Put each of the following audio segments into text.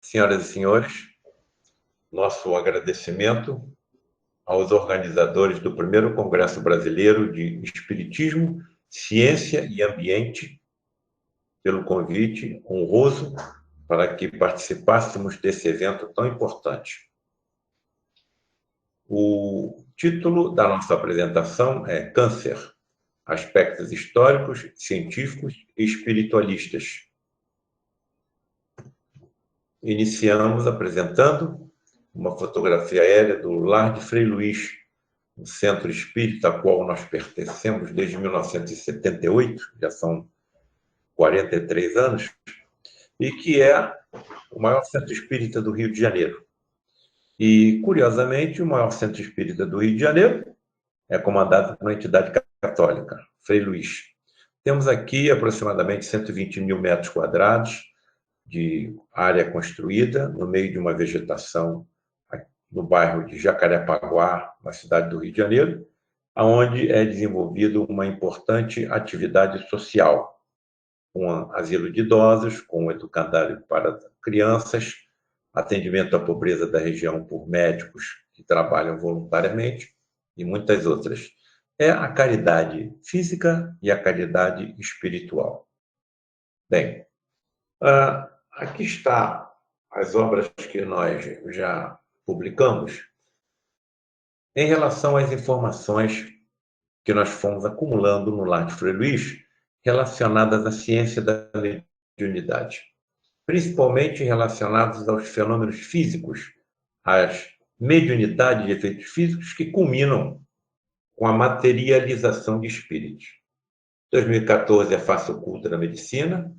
Senhoras e senhores, nosso agradecimento aos organizadores do primeiro Congresso Brasileiro de Espiritismo, Ciência e Ambiente pelo convite honroso para que participássemos desse evento tão importante. O título da nossa apresentação é Câncer, aspectos históricos, científicos e espiritualistas. Iniciamos apresentando uma fotografia aérea do Lar de Frei Luís, um centro espírita ao qual nós pertencemos desde 1978, já são 43 anos, e que é o maior centro espírita do Rio de Janeiro. E, curiosamente, o maior centro espírita do Rio de Janeiro é comandado por uma entidade católica, Frei Luís. Temos aqui aproximadamente 120 mil metros quadrados de área construída, no meio de uma vegetação no bairro de Jacarepaguá, na cidade do Rio de Janeiro, onde é desenvolvida uma importante atividade social, com um asilo de idosos, com um educandário para crianças, atendimento à pobreza da região por médicos que trabalham voluntariamente e muitas outras. É a caridade física e a caridade espiritual. Bem, aqui está as obras que nós já publicamos em relação às informações que nós fomos acumulando no Lar de Frei Luís relacionadas à ciência da mediunidade, principalmente relacionadas aos fenômenos físicos, às mediunidades de efeitos físicos que culminam com a materialização de espíritos. 2014 é a face oculta da medicina,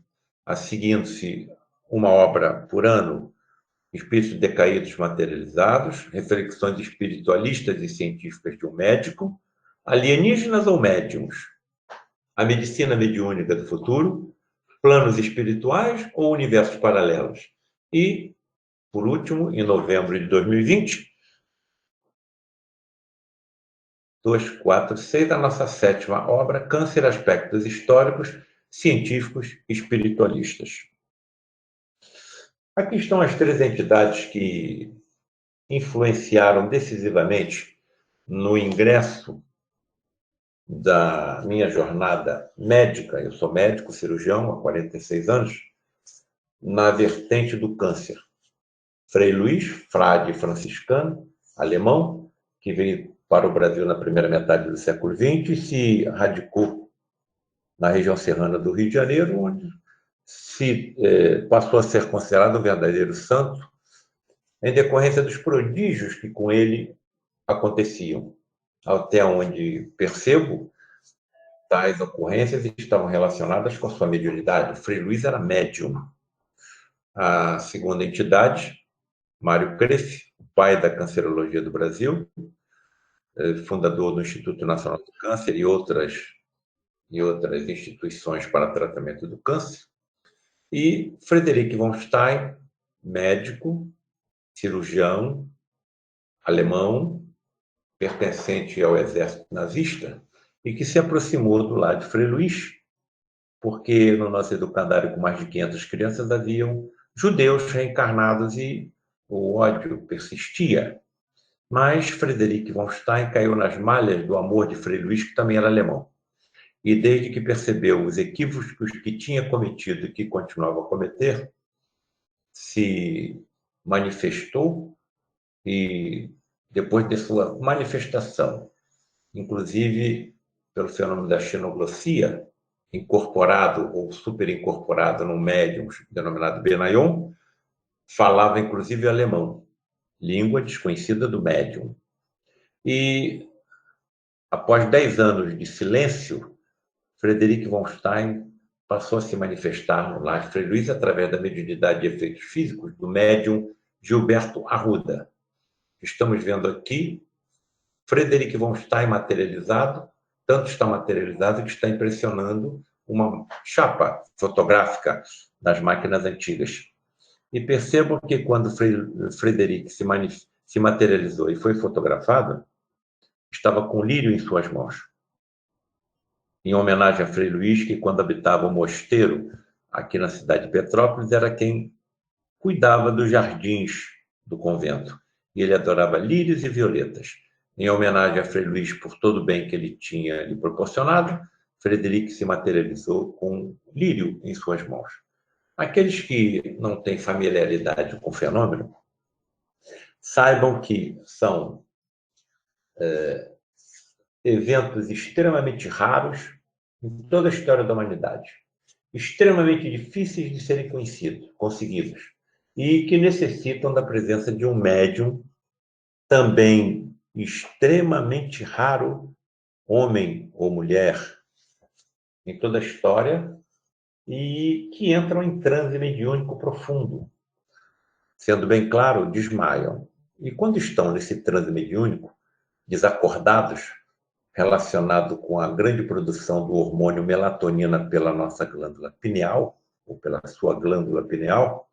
a seguindo-se uma obra por ano, Espíritos Decaídos Materializados, Reflexões Espiritualistas e Científicas de um Médico, Alienígenas ou Médiums, A Medicina Mediúnica do Futuro, Planos Espirituais ou Universos Paralelos. E, por último, em novembro de 2020, 246, a nossa sétima obra, Câncer, Aspectos Históricos, Científicos e Espiritualistas. Aqui estão as três entidades que influenciaram decisivamente no ingresso da minha jornada médica. Eu sou médico cirurgião há 46 anos, na vertente do câncer. Frei Luís, frade franciscano, alemão, que veio para o Brasil na primeira metade do século XX e se radicou na região serrana do Rio de Janeiro, onde passou a ser considerado um verdadeiro santo, em decorrência dos prodígios que com ele aconteciam. Até onde percebo, tais ocorrências estavam relacionadas com a sua mediunidade. O Frei Luís era médium. A segunda entidade, Mário Cresce, o pai da cancerologia do Brasil, fundador do Instituto Nacional do Câncer e outras instituições para tratamento do câncer. E Frederic von Stein, médico, cirurgião, alemão, pertencente ao exército nazista, e que se aproximou do lado de Frei Luís, porque no nosso educandário com mais de 500 crianças haviam judeus reencarnados e o ódio persistia. Mas Frederic von Stein caiu nas malhas do amor de Frei Luís, que também era alemão. E desde que percebeu os equívocos que tinha cometido e que continuava a cometer, se manifestou e, depois de sua manifestação, inclusive pelo fenômeno da xenoglossia, incorporado ou superincorporado num médium denominado Benayon, falava inclusive alemão, língua desconhecida do médium. E, após 10 anos de silêncio, Frederic von Stein passou a se manifestar no Lar de Frei Luís através da mediunidade de efeitos físicos do médium Gilberto Arruda. Estamos vendo aqui Frederic von Stein materializado, tanto está materializado que está impressionando uma chapa fotográfica das máquinas antigas. E percebam que quando Frederic se materializou e foi fotografado, estava com lírio em suas mãos, em homenagem a Frei Luís, que quando habitava o mosteiro aqui na cidade de Petrópolis, era quem cuidava dos jardins do convento. E ele adorava lírios e violetas. Em homenagem a Frei Luís por todo o bem que ele tinha lhe proporcionado, Frederic se materializou com um lírio em suas mãos. Aqueles que não têm familiaridade com o fenômeno, saibam que são eventos extremamente raros em toda a história da humanidade, extremamente difíceis de serem conseguidos, e que necessitam da presença de um médium também extremamente raro, homem ou mulher, em toda a história, e que entram em transe mediúnico profundo. Sendo bem claro, desmaiam. E quando estão nesse transe mediúnico, desacordados, relacionado com a grande produção do hormônio melatonina pela nossa glândula pineal, ou pela sua glândula pineal,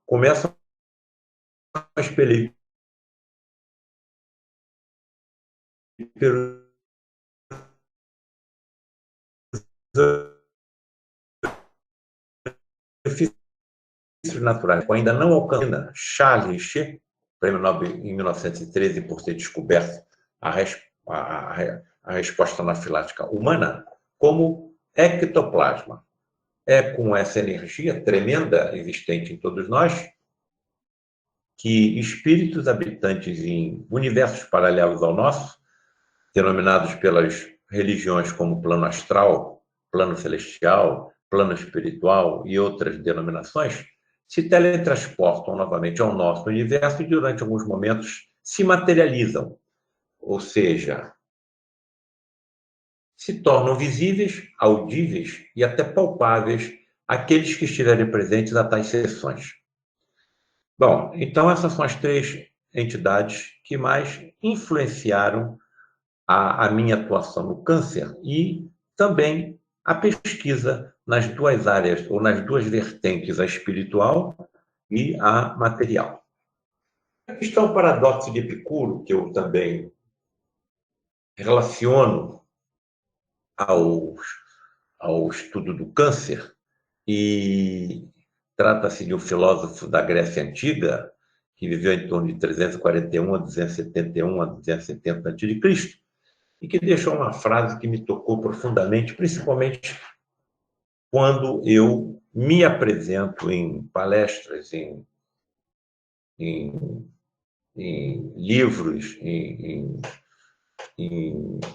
começam a expelir pelos naturais, ainda não alcançada. Charles Richer, prêmio Nobel em 1913 por ter descoberto a resposta anafilática humana, como ectoplasma. É com essa energia tremenda existente em todos nós que espíritos habitantes em universos paralelos ao nosso, denominados pelas religiões como plano astral, plano celestial, plano espiritual e outras denominações, se teletransportam novamente ao nosso universo e, durante alguns momentos, se materializam, ou seja, se tornam visíveis, audíveis e até palpáveis àqueles que estiverem presentes a tais sessões. Bom, então essas são as três entidades que mais influenciaram a minha atuação no câncer e também a pesquisa nas duas áreas, ou nas duas vertentes, a espiritual e a material. Aqui está o paradoxo de Epicuro, que eu também relaciono ao estudo do câncer, e trata-se de um filósofo da Grécia Antiga, que viveu em torno de 341 a 271 a 270 a.C., e que deixou uma frase que me tocou profundamente, principalmente quando eu me apresento em palestras, em livros, em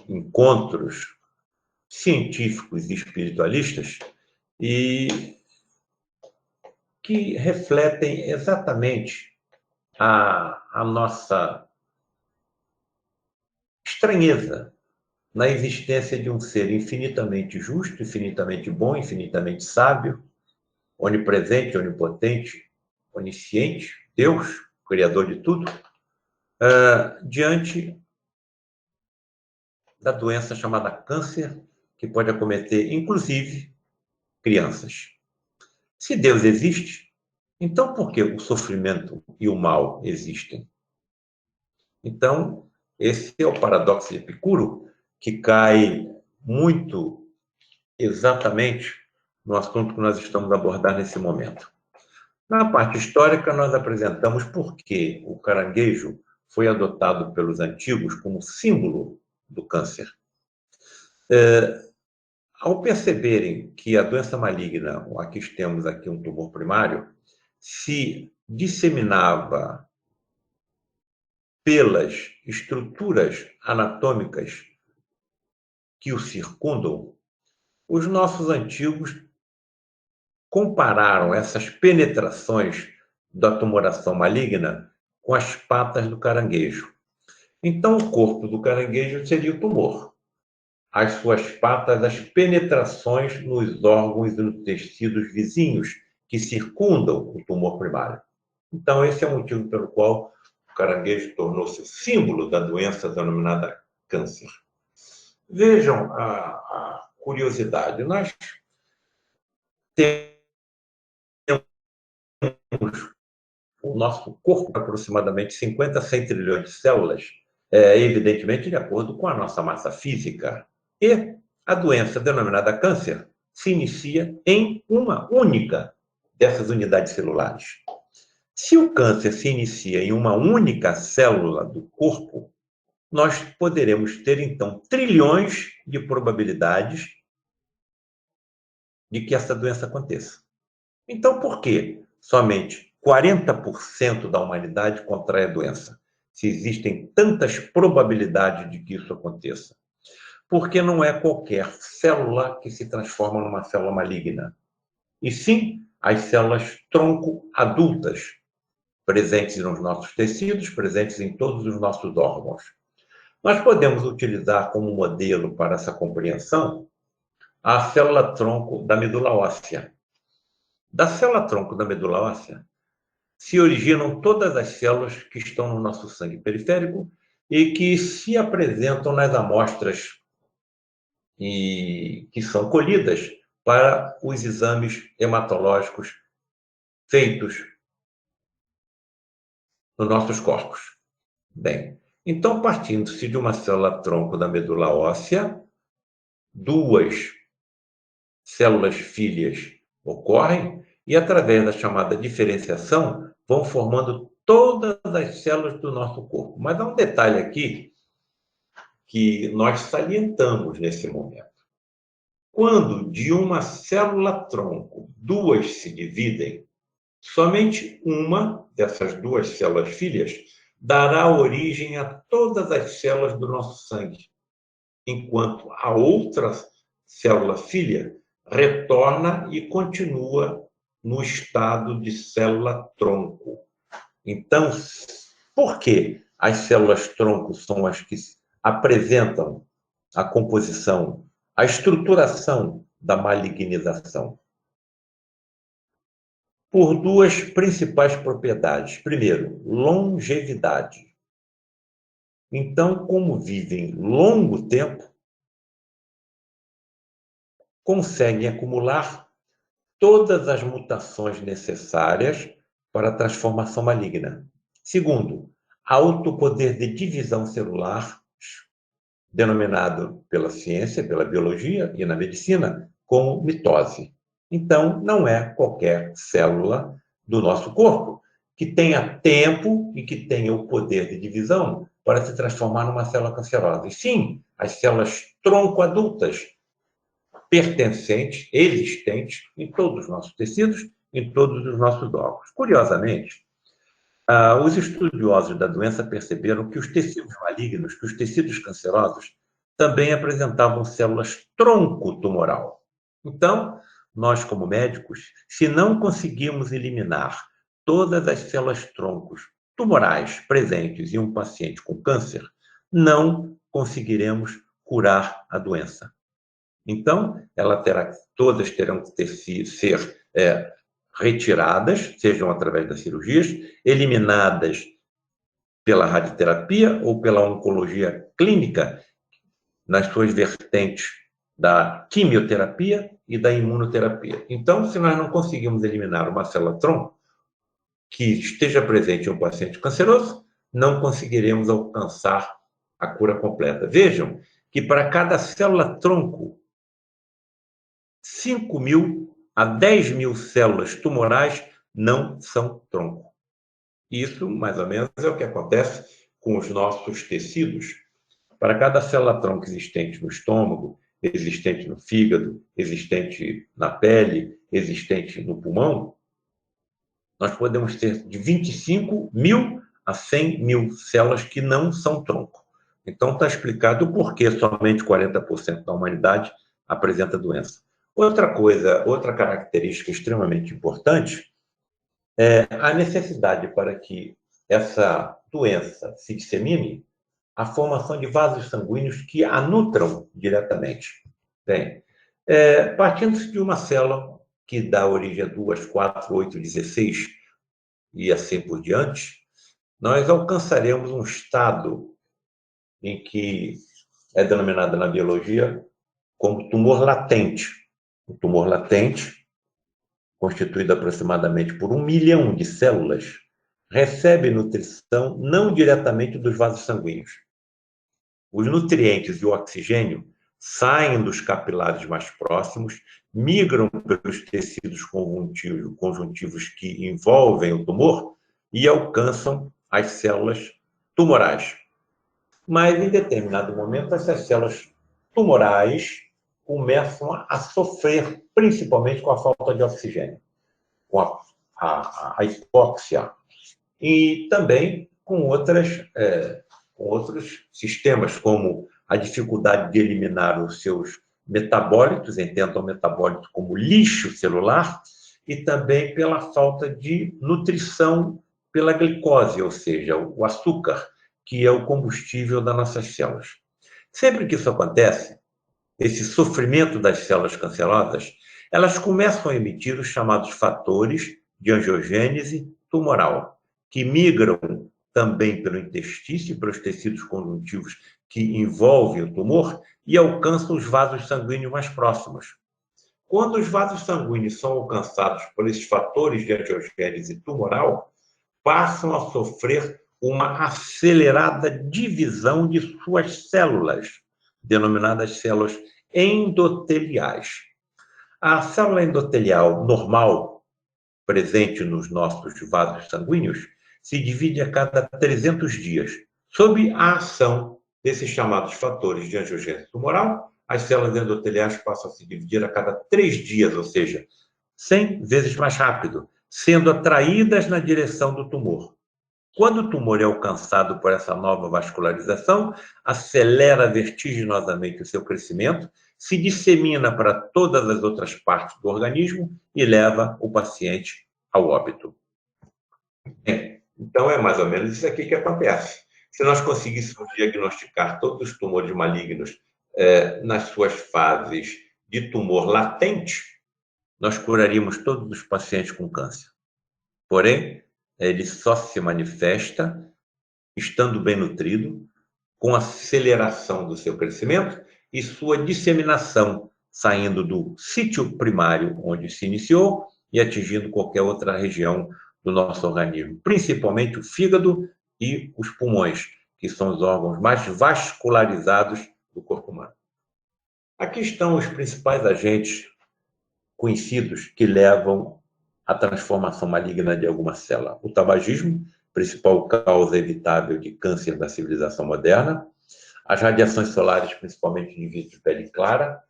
encontros científicos e espiritualistas, e que refletem exatamente a nossa estranheza na existência de um ser infinitamente justo, infinitamente bom, infinitamente sábio, onipresente, onipotente, onisciente, Deus, Criador de tudo, diante da doença chamada câncer, que pode acometer, inclusive, crianças. Se Deus existe, então por que o sofrimento e o mal existem? Então, esse é o paradoxo de Epicuro, que cai muito exatamente no assunto que nós estamos a abordar nesse momento. Na parte histórica, nós apresentamos por que o caranguejo foi adotado pelos antigos como símbolo do câncer. Ao perceberem que a doença maligna, aqui temos aqui um tumor primário, se disseminava pelas estruturas anatômicas que o circundam, os nossos antigos compararam essas penetrações da tumoração maligna com as patas do caranguejo. Então, o corpo do caranguejo seria o tumor. As suas patas, as penetrações nos órgãos e nos tecidos vizinhos que circundam o tumor primário. Então, esse é o motivo pelo qual o caranguejo tornou-se símbolo da doença denominada câncer. Vejam a curiosidade. Nós temos o nosso corpo, aproximadamente 50 a 100 trilhões de células, evidentemente de acordo com a nossa massa física. E a doença denominada câncer se inicia em uma única dessas unidades celulares. Se o câncer se inicia em uma única célula do corpo, nós poderemos ter, então, trilhões de probabilidades de que essa doença aconteça. Então, por que somente 40% da humanidade contrai a doença? Se existem tantas probabilidades de que isso aconteça. Porque não é qualquer célula que se transforma numa célula maligna, e sim as células tronco adultas, presentes nos nossos tecidos, presentes em todos os nossos órgãos. Nós podemos utilizar como modelo para essa compreensão a célula tronco da medula óssea. Da célula tronco da medula óssea se originam todas as células que estão no nosso sangue periférico e que se apresentam nas amostras e que são colhidas para os exames hematológicos feitos nos nossos corpos. Bem, então, partindo-se de uma célula tronco da medula óssea, duas células filhas ocorrem e, através da chamada diferenciação, vão formando todas as células do nosso corpo. Mas há um detalhe aqui que nós salientamos nesse momento. Quando de uma célula-tronco duas se dividem, somente uma dessas duas células filhas dará origem a todas as células do nosso sangue, enquanto a outra célula filha retorna e continua no estado de célula-tronco. Então, por que as células-tronco são as que apresentam a composição, a estruturação da malignização? Por duas principais propriedades. Primeiro, longevidade. Então, como vivem longo tempo, conseguem acumular todas as mutações necessárias para a transformação maligna. Segundo, alto poder de divisão celular, denominado pela ciência, pela biologia e na medicina como mitose. Então, não é qualquer célula do nosso corpo que tenha tempo e que tenha o poder de divisão para se transformar numa célula cancerosa. E sim, as células tronco adultas, pertencentes, existentes em todos os nossos tecidos, em todos os nossos órgãos. Curiosamente, os estudiosos da doença perceberam que os tecidos malignos, que os tecidos cancerosos, também apresentavam células tronco tumoral. Então, nós, como médicos, se não conseguirmos eliminar todas as células troncos tumorais presentes em um paciente com câncer, não conseguiremos curar a doença. Então, todas terão que ser retiradas, sejam através das cirurgias, eliminadas pela radioterapia ou pela oncologia clínica, nas suas vertentes da quimioterapia e da imunoterapia. Então, se nós não conseguimos eliminar uma célula-tronco que esteja presente em um paciente canceroso, não conseguiremos alcançar a cura completa. Vejam que para cada célula-tronco, 5.000 a 10.000 células tumorais não são tronco. Isso, mais ou menos, é o que acontece com os nossos tecidos. Para cada célula-tronco existente no estômago, existente no fígado, existente na pele, existente no pulmão, nós podemos ter de 25.000 a 100.000 células que não são tronco. Então, está explicado o porquê somente 40% da humanidade apresenta doença. Outra coisa, outra característica extremamente importante é a necessidade para que essa doença se dissemine, a formação de vasos sanguíneos que a nutram diretamente. Bem, partindo-se de uma célula que dá origem a 2, 4, 8, 16 e assim por diante, nós alcançaremos um estado em que é denominado na biologia como tumor latente. O tumor latente, constituído aproximadamente por 1 milhão de células, recebe nutrição não diretamente dos vasos sanguíneos. Os nutrientes e o oxigênio saem dos capilares mais próximos, migram pelos tecidos conjuntivos que envolvem o tumor e alcançam as células tumorais. Mas, em determinado momento, essas células tumorais começam a sofrer, principalmente com a falta de oxigênio, com a hipóxia, e também com outros sistemas, como a dificuldade de eliminar os seus metabólitos, entendam metabólito como lixo celular, e também pela falta de nutrição pela glicose, ou seja, o açúcar, que é o combustível das nossas células. Sempre que isso acontece, esse sofrimento das células cancerosas, elas começam a emitir os chamados fatores de angiogênese tumoral, que migram também pelo intestino e pelos tecidos conjuntivos que envolvem o tumor e alcançam os vasos sanguíneos mais próximos. Quando os vasos sanguíneos são alcançados por esses fatores de angiogênese tumoral, passam a sofrer uma acelerada divisão de suas células, denominadas células endoteliais. A célula endotelial normal, presente nos nossos vasos sanguíneos, se divide a cada 300 dias. Sob a ação desses chamados fatores de angiogênese tumoral, as células endoteliais passam a se dividir a cada 3 dias, ou seja, 100 vezes mais rápido, sendo atraídas na direção do tumor. Quando o tumor é alcançado por essa nova vascularização, acelera vertiginosamente o seu crescimento, se dissemina para todas as outras partes do organismo e leva o paciente ao óbito. Então, é mais ou menos isso aqui que acontece. Se nós conseguíssemos diagnosticar todos os tumores malignos nas suas fases de tumor latente, nós curaríamos todos os pacientes com câncer. Porém, ele só se manifesta estando bem nutrido, com aceleração do seu crescimento e sua disseminação, saindo do sítio primário onde se iniciou e atingindo qualquer outra região do nosso organismo, principalmente o fígado e os pulmões, que são os órgãos mais vascularizados do corpo humano. Aqui estão os principais agentes conhecidos que levam à transformação maligna de alguma célula. O tabagismo, principal causa evitável de câncer da civilização moderna. As radiações solares, principalmente de vidro de pele clara,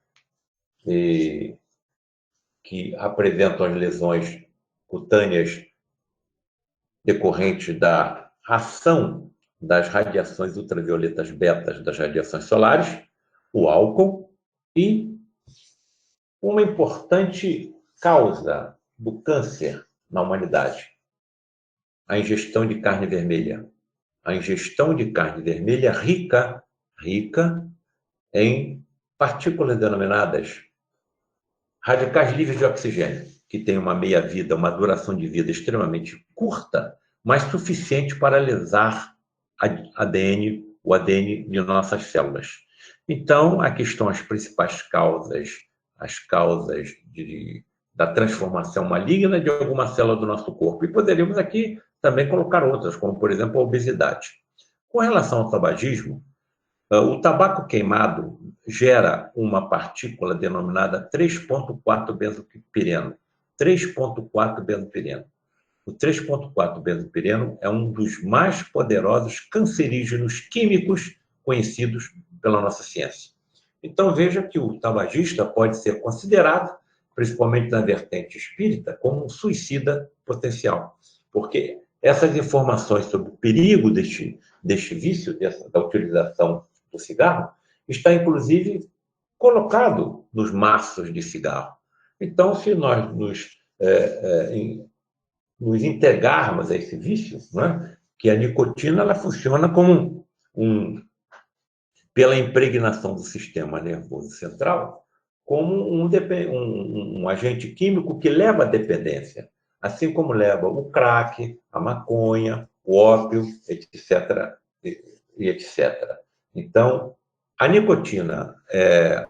que apresentam as lesões cutâneas decorrentes da ação das radiações ultravioletas betas das radiações solares, o álcool e uma importante causa do câncer na humanidade, a ingestão de carne vermelha. A ingestão de carne vermelha rica em partículas denominadas radicais livres de oxigênio, que tem uma meia-vida, uma duração de vida extremamente curta, mas suficiente para lesar o ADN de nossas células. Então, aqui estão as principais causas, da transformação maligna de alguma célula do nosso corpo. E poderíamos aqui também colocar outras, como, por exemplo, a obesidade. Com relação ao tabagismo, o tabaco queimado gera uma partícula denominada 3,4-benzopireno. 3,4-benzopireno. O 3,4-benzopireno é um dos mais poderosos cancerígenos químicos conhecidos pela nossa ciência. Então, veja que o tabagista pode ser considerado, principalmente na vertente espírita, como um suicida potencial. Porque essas informações sobre o perigo deste vício, da utilização do cigarro, está, inclusive, colocado nos maços de cigarro. Então, se nós nos entregarmos a esse vício, né, que a nicotina ela funciona como pela impregnação do sistema nervoso central, como um agente químico que leva à dependência, assim como leva o crack, a maconha, o ópio, etc. etc. Então, a nicotina é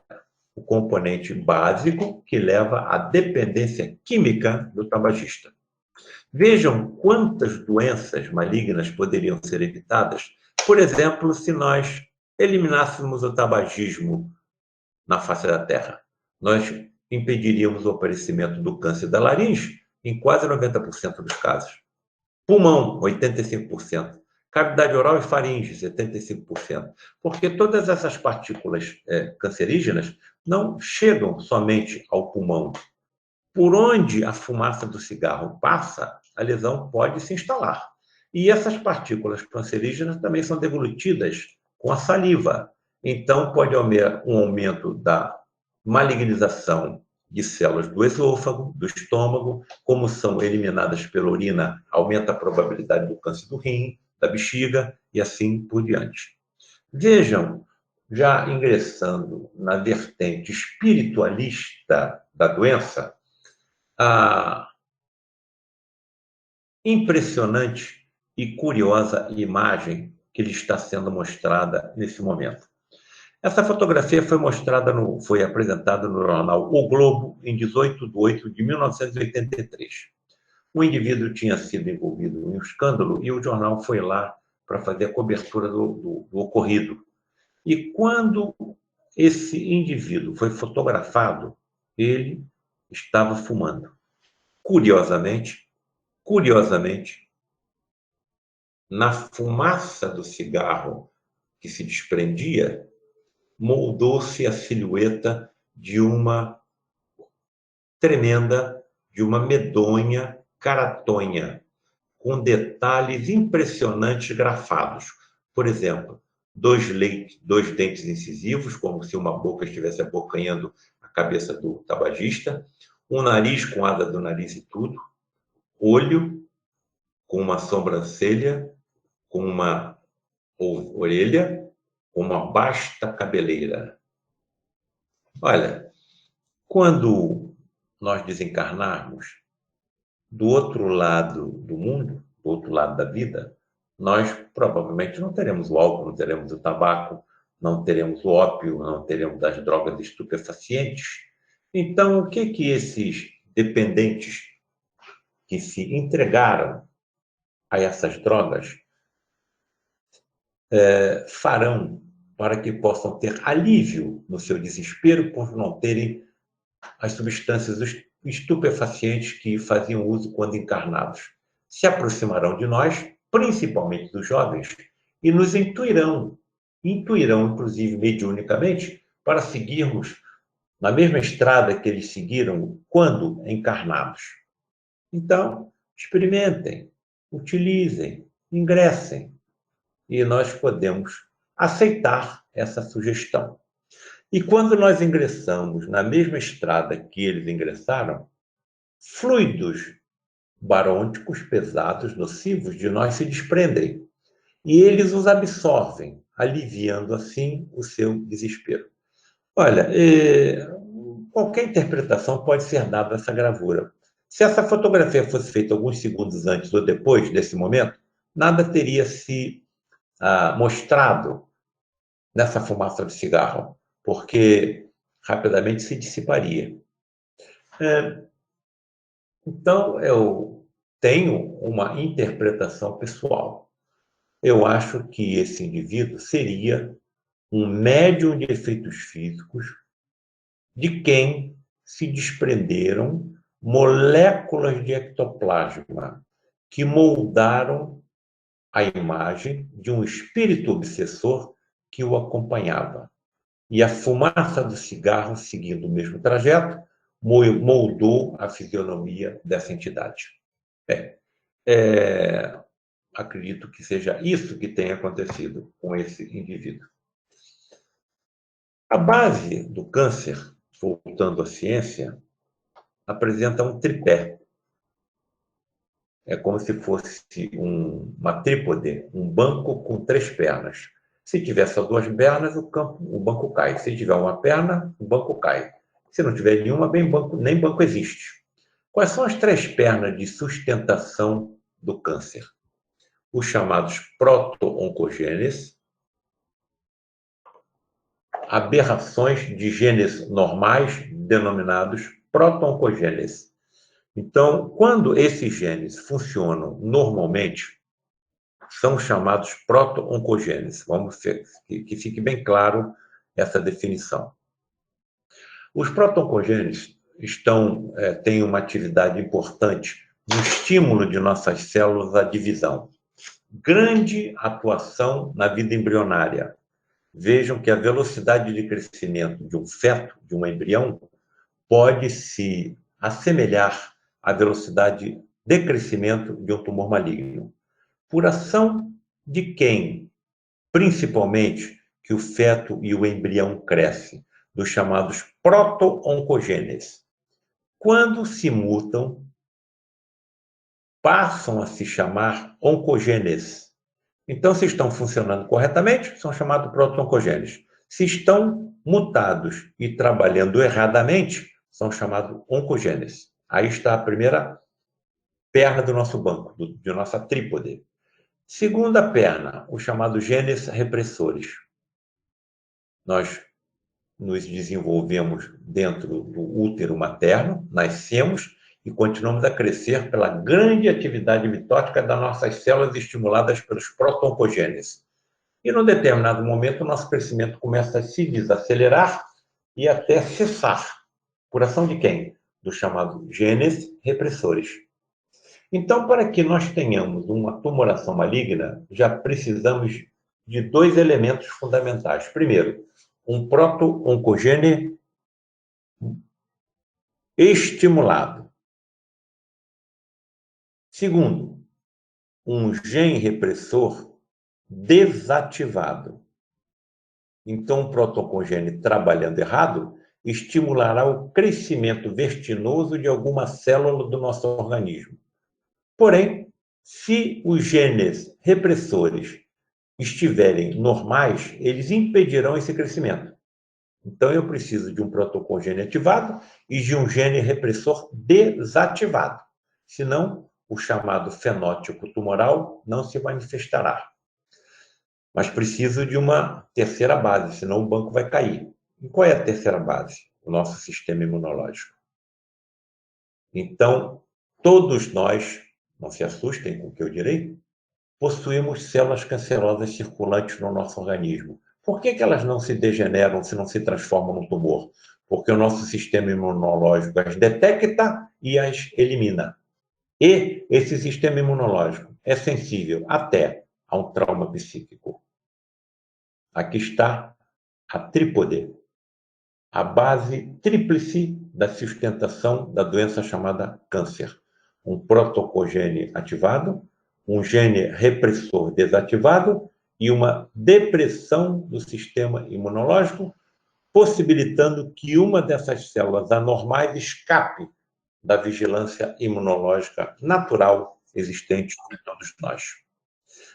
o componente básico que leva à dependência química do tabagista. Vejam quantas doenças malignas poderiam ser evitadas, por exemplo, se nós eliminássemos o tabagismo na face da Terra. Nós impediríamos o aparecimento do câncer da laringe em quase 90% dos casos. Pulmão, 85%. Cavidade oral e faringe, 75%. Porque todas essas partículas cancerígenas não chegam somente ao pulmão. Por onde a fumaça do cigarro passa, a lesão pode se instalar. E essas partículas cancerígenas também são deglutidas com a saliva. Então, pode haver um aumento da malignização de células do esôfago, do estômago, como são eliminadas pela urina, aumenta a probabilidade do câncer do rim, da bexiga e assim por diante. Vejam, já ingressando na vertente espiritualista da doença, a impressionante e curiosa imagem que lhe está sendo mostrada nesse momento. Essa fotografia foi apresentada no jornal O Globo em 18 de 8 de 1983. O indivíduo tinha sido envolvido em um escândalo e o jornal foi lá para fazer a cobertura do ocorrido. E quando esse indivíduo foi fotografado, ele estava fumando. Curiosamente, na fumaça do cigarro que se desprendia, moldou-se a silhueta de uma tremenda, de uma medonha caratonha, com detalhes impressionantes grafados. Por exemplo, dois dentes incisivos, como se uma boca estivesse abocanhando a cabeça do tabagista, um nariz com asa do nariz e tudo, olho com uma sobrancelha, com uma orelha, com uma vasta cabeleira. Olha, quando nós desencarnarmos, do outro lado do mundo, do outro lado da vida, nós provavelmente não teremos o álcool, não teremos o tabaco, não teremos o ópio, não teremos as drogas estupefacientes. Então, o que esses dependentes que se entregaram a essas drogas farão para que possam ter alívio no seu desespero por não terem as substâncias estupefacientes que faziam uso quando encarnados? Se aproximarão de nós, principalmente dos jovens, e nos intuirão, inclusive mediunicamente, para seguirmos na mesma estrada que eles seguiram quando encarnados. Então, experimentem, utilizem, ingressem, e nós podemos aceitar essa sugestão. E quando nós ingressamos na mesma estrada que eles ingressaram, fluidos barônicos pesados, nocivos, de nós se desprendem. E eles os absorvem, aliviando assim o seu desespero. Olha, qualquer interpretação pode ser dada a essa gravura. Se essa fotografia fosse feita alguns segundos antes ou depois desse momento, nada teria se mostrado nessa fumaça de cigarro, porque rapidamente se dissiparia. Então, eu tenho uma interpretação pessoal. Eu acho que esse indivíduo seria um médium de efeitos físicos de quem se desprenderam moléculas de ectoplasma que moldaram a imagem de um espírito obsessor que o acompanhava. E a fumaça do cigarro, seguindo o mesmo trajeto, moldou a fisionomia dessa entidade. Acredito que seja isso que tenha acontecido com esse indivíduo. A base do câncer, voltando à ciência, apresenta um tripé. É como se fosse uma trípode, um banco com 3 pernas. Se tiver só 2 pernas, o banco cai. Se tiver uma perna, o banco cai. Se não tiver nenhuma, nem banco existe. Quais são as 3 pernas de sustentação do câncer? Os chamados proto-oncogenes, aberrações de genes normais, denominados proto-oncogenes. Então, quando esses genes funcionam normalmente, são chamados proto-oncogenes. Vamos ver que fique bem claro essa definição. Os proto-oncogenes têm uma atividade importante no estímulo de nossas células à divisão. Grande atuação na vida embrionária. Vejam que a velocidade de crescimento de um feto, de um embrião, pode se assemelhar à velocidade de crescimento de um tumor maligno. Por ação de quem, principalmente, que o feto e o embrião crescem? Dos chamados proto-oncogenes. Quando se mutam, passam a se chamar oncogenes. Então, se estão funcionando corretamente, são chamados proto-oncogenes. Se estão mutados e trabalhando erradamente, são chamados oncogenes. Aí está a primeira perna do nosso banco, de nossa trípode. Segunda perna, os chamados genes repressores. Nós nos desenvolvemos dentro do útero materno, nascemos e continuamos a crescer pela grande atividade mitótica das nossas células estimuladas pelos proto-oncogenes. E, num determinado momento, o nosso crescimento começa a se desacelerar e até cessar. Por ação de quem? Dos chamados genes repressores. Então, para que nós tenhamos uma tumoração maligna, já precisamos de dois elementos fundamentais. Primeiro, um proto-oncogene estimulado. Segundo, um gene repressor desativado. Então, o proto-oncogene trabalhando errado estimulará o crescimento vertiginoso de alguma célula do nosso organismo. Porém, se os genes repressores estiverem normais, eles impedirão esse crescimento. Então, eu preciso de um proto-oncogene ativado e de um gene repressor desativado. Senão, o chamado fenótipo tumoral não se manifestará. Mas preciso de uma terceira base, senão o banco vai cair. E qual é a terceira base? O nosso sistema imunológico. Então, todos nós, não se assustem com o que eu direi, possuímos células cancerosas circulantes no nosso organismo. Por que elas não se degeneram, se não se transformam num tumor? Porque o nosso sistema imunológico as detecta e as elimina. E esse sistema imunológico é sensível até a um trauma psíquico. Aqui está a trípode, a base tríplice da sustentação da doença chamada câncer. Um proto-oncogene ativado, um gene repressor desativado e uma depressão do sistema imunológico, possibilitando que uma dessas células anormais escape da vigilância imunológica natural existente em todos nós.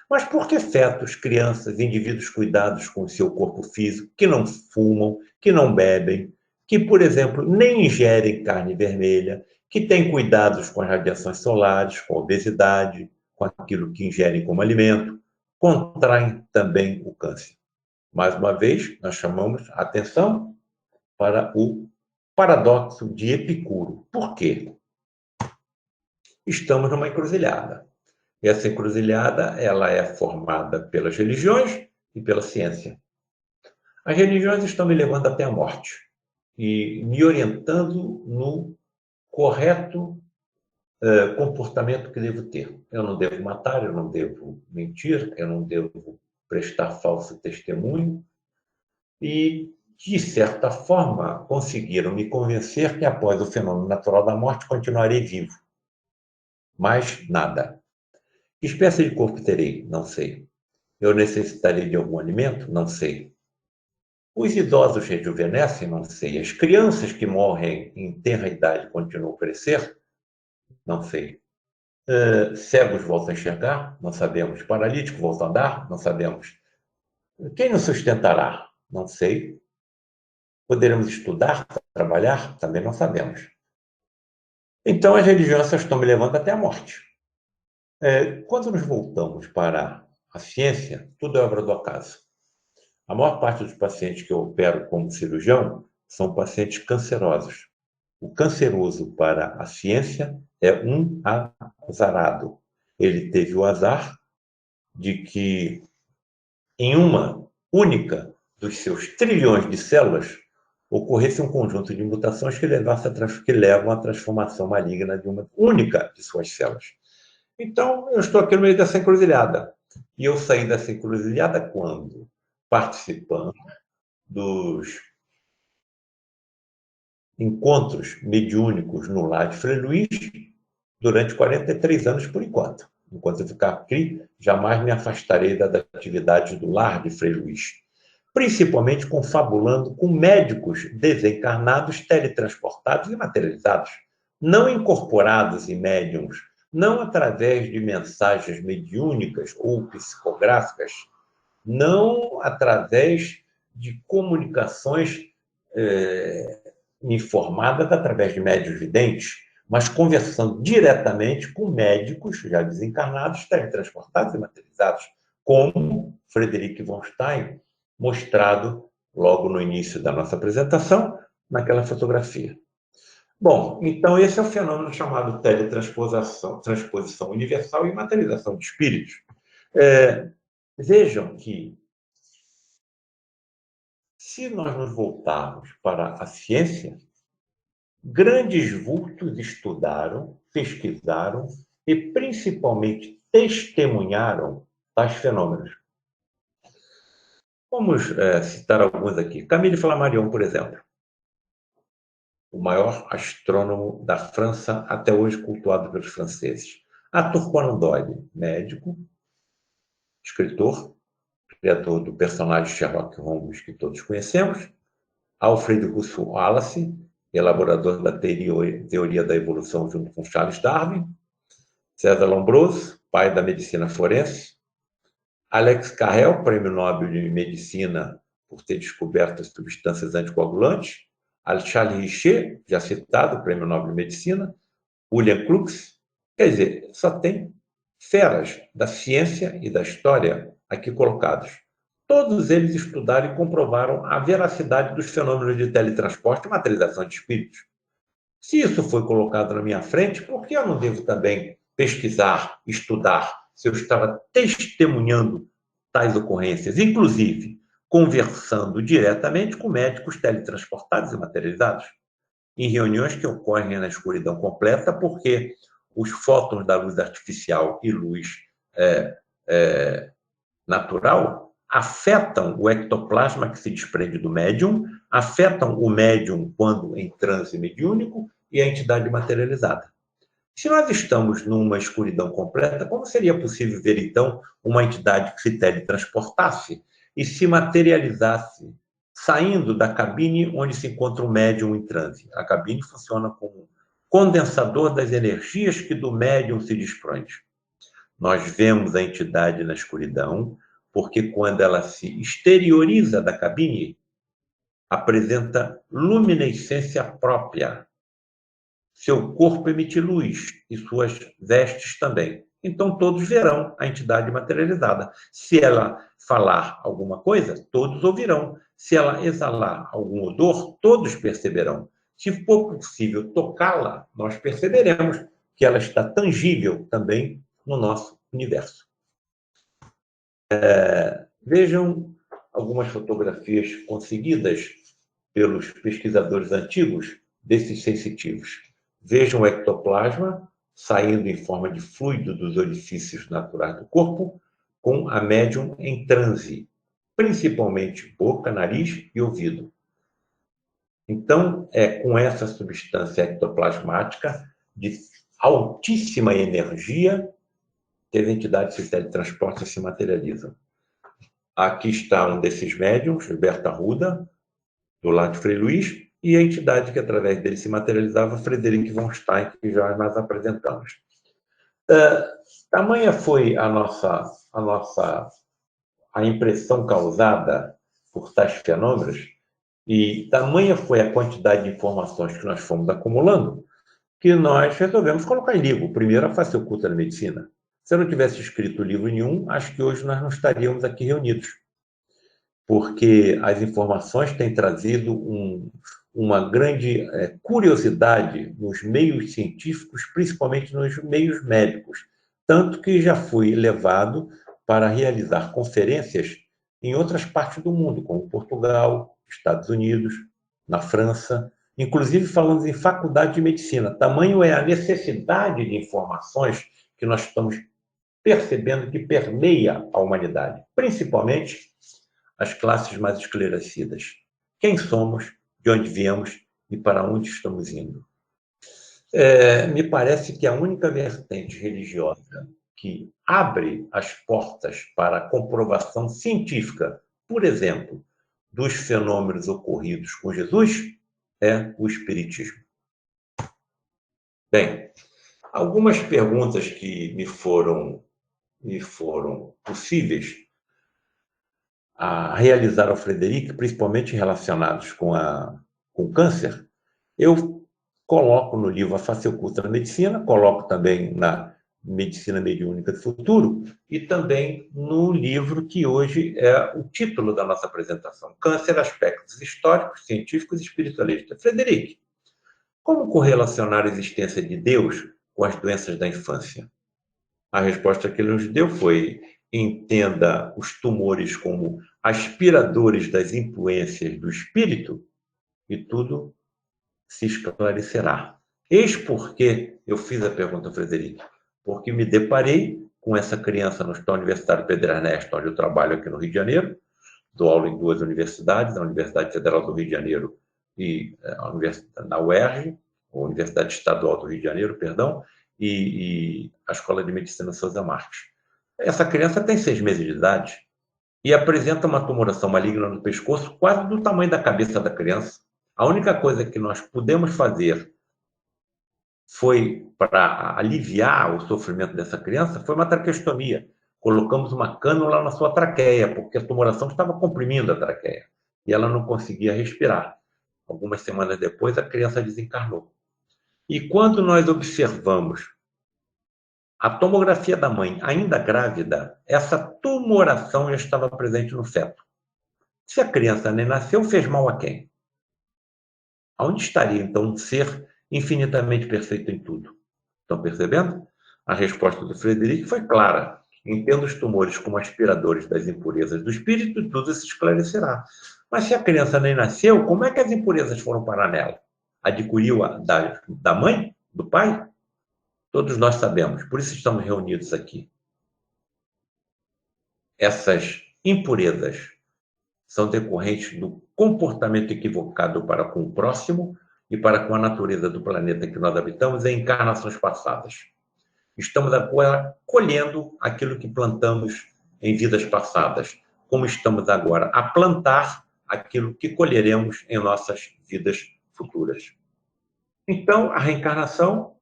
Mas por que fetos, crianças, indivíduos cuidados com o seu corpo físico, que não fumam, que não bebem, que, por exemplo, nem ingerem carne vermelha, que têm cuidados com as radiações solares, com a obesidade, com aquilo que ingerem como alimento, contraem também o câncer? Mais uma vez, nós chamamos a atenção para o paradoxo de Epicuro. Por quê? Estamos numa encruzilhada. Essa encruzilhada ela é formada pelas religiões e pela ciência. As religiões estão me levando até a morte e me orientando no correto comportamento que devo ter. Eu não devo matar, eu não devo mentir, eu não devo prestar falso testemunho e, de certa forma, conseguiram me convencer que após o fenômeno natural da morte continuarei vivo. Mas nada. Que espécie de corpo terei? Não sei. Eu necessitarei de algum alimento? Não sei. Os idosos rejuvenescem? Não sei. As crianças que morrem em tenra idade continuam a crescer? Não sei. Cegos voltam a enxergar? Não sabemos. Paralíticos voltam a andar? Não sabemos. Quem nos sustentará? Não sei. Poderemos estudar, trabalhar? Também não sabemos. Então, as religiões estão me levando até a morte. Quando nos voltamos para a ciência, tudo é obra do acaso. A maior parte dos pacientes que eu opero como cirurgião são pacientes cancerosos. O canceroso para a ciência é um azarado. Ele teve o azar de que, em uma única dos seus trilhões de células, ocorresse um conjunto de mutações que levam à transformação maligna de uma única de suas células. Então, eu estou aqui no meio dessa encruzilhada. E eu saí dessa encruzilhada quando? Participando dos encontros mediúnicos no lar de Frei Luís durante 43 anos por enquanto. Enquanto eu ficar aqui, jamais me afastarei das atividades do lar de Frei Luís, principalmente confabulando com médicos desencarnados, teletransportados e materializados, não incorporados em médiums, não através de mensagens mediúnicas ou psicográficas, não através de comunicações informadas através de médiuns videntes, mas conversando diretamente com médicos já desencarnados, teletransportados e materializados, como Frederic von Stein, mostrado logo no início da nossa apresentação, naquela fotografia. Bom, então esse é o fenômeno chamado transposição universal e materialização de espíritos. Vejam que, se nós nos voltarmos para a ciência, grandes vultos estudaram, pesquisaram e, principalmente, testemunharam tais fenômenos. Vamos citar alguns aqui. Camille Flammarion, por exemplo, o maior astrônomo da França, até hoje cultuado pelos franceses. Arthur Conan Doyle, médico, escritor, criador do personagem Sherlock Holmes que todos conhecemos. Alfred Russel Wallace, elaborador da teoria da evolução junto com Charles Darwin. César Lombroso, pai da medicina forense. Alex Carrel, prêmio Nobel de Medicina por ter descoberto as substâncias anticoagulantes. Charles Richer, já citado, prêmio Nobel de Medicina. William Crookes. Quer dizer, só tem feras da ciência e da história aqui colocados. Todos eles estudaram e comprovaram a veracidade dos fenômenos de teletransporte e materialização de espíritos. Se isso foi colocado na minha frente, por que eu não devo também pesquisar, estudar, se eu estava testemunhando tais ocorrências, inclusive conversando diretamente com médicos teletransportados e materializados, em reuniões que ocorrem na escuridão completa, porque os fótons da luz artificial e luz natural afetam o ectoplasma que se desprende do médium, afetam o médium quando em transe mediúnico e a entidade materializada. Se nós estamos numa escuridão completa, como seria possível ver, então, uma entidade que se teletransportasse e se materializasse saindo da cabine onde se encontra o médium em transe? A cabine funciona como condensador das energias que do médium se desprende. Nós vemos a entidade na escuridão, porque quando ela se exterioriza da cabine, apresenta luminescência própria. Seu corpo emite luz e suas vestes também. Então, todos verão a entidade materializada. Se ela falar alguma coisa, todos ouvirão. Se ela exalar algum odor, todos perceberão. Se for possível tocá-la, nós perceberemos que ela está tangível também no nosso universo. Vejam algumas fotografias conseguidas pelos pesquisadores antigos desses sensitivos. Vejam o ectoplasma saindo em forma de fluido dos orifícios naturais do corpo, com a médium em transe, principalmente boca, nariz e ouvido. Então, é com essa substância ectoplasmática de altíssima energia que as entidades se teletransportam e se materializam. Aqui está um desses médiums, Gilberto Arruda, do lado de Frei Luís, e a entidade que através dele se materializava, Frederic von Stein, que já nós apresentamos. Tamanha foi a impressão causada por tais fenômenos, e tamanha foi a quantidade de informações que nós fomos acumulando, que nós resolvemos colocar em livro. Primeiro, a face oculta da medicina. Se eu não tivesse escrito livro nenhum, acho que hoje nós não estaríamos aqui reunidos, porque as informações têm trazido uma grande curiosidade nos meios científicos, principalmente nos meios médicos, tanto que já fui levado para realizar conferências em outras partes do mundo, como Portugal, Estados Unidos, na França, inclusive falamos em faculdade de medicina. Tamanho é a necessidade de informações que nós estamos percebendo que permeia a humanidade, principalmente as classes mais esclarecidas. Quem somos, de onde viemos e para onde estamos indo. Me parece que a única vertente religiosa que abre as portas para a comprovação científica, por exemplo, dos fenômenos ocorridos com Jesus, é o Espiritismo. Bem, algumas perguntas que me foram possíveis a realizar ao Frederic, principalmente relacionados com o câncer, eu coloco no livro A Face Oculta da Medicina, coloco também na Medicina Mediúnica do Futuro e também no livro que hoje é o título da nossa apresentação, Câncer, Aspectos Históricos, Científicos e Espiritualistas. Frederic, como correlacionar a existência de Deus com as doenças da infância? A resposta que ele nos deu foi: entenda os tumores como aspiradores das influências do espírito e tudo se esclarecerá. Eis porque eu fiz a pergunta ao Frederico, porque me deparei com essa criança no Hospital Universitário Pedro Ernesto, onde eu trabalho aqui no Rio de Janeiro, dou aula em duas universidades, a Universidade Federal do Rio de Janeiro e na UERJ, a Universidade Estadual do Rio de Janeiro, perdão, e a Escola de Medicina Souza Marques. Essa criança tem 6 meses de idade e apresenta uma tumoração maligna no pescoço quase do tamanho da cabeça da criança. A única coisa que nós pudemos fazer foi, para aliviar o sofrimento dessa criança, foi uma traqueostomia. Colocamos uma cânula na sua traqueia, porque a tumoração estava comprimindo a traqueia e ela não conseguia respirar. Algumas semanas depois, a criança desencarnou. E quando nós observamos a tomografia da mãe, ainda grávida, essa tumoração já estava presente no feto. Se a criança nem nasceu, fez mal a quem? Aonde estaria, então, um ser infinitamente perfeito em tudo? Estão percebendo? A resposta do Frederico foi clara. Entenda os tumores como aspiradores das impurezas do espírito e tudo se esclarecerá. Mas se a criança nem nasceu, como é que as impurezas foram parar nela? Adquiriu da mãe? Do pai? Todos nós sabemos, por isso estamos reunidos aqui. Essas impurezas são decorrentes do comportamento equivocado para com o próximo e para com a natureza do planeta que nós habitamos em encarnações passadas. Estamos agora colhendo aquilo que plantamos em vidas passadas, como estamos agora a plantar aquilo que colheremos em nossas vidas futuras. Então, a reencarnação,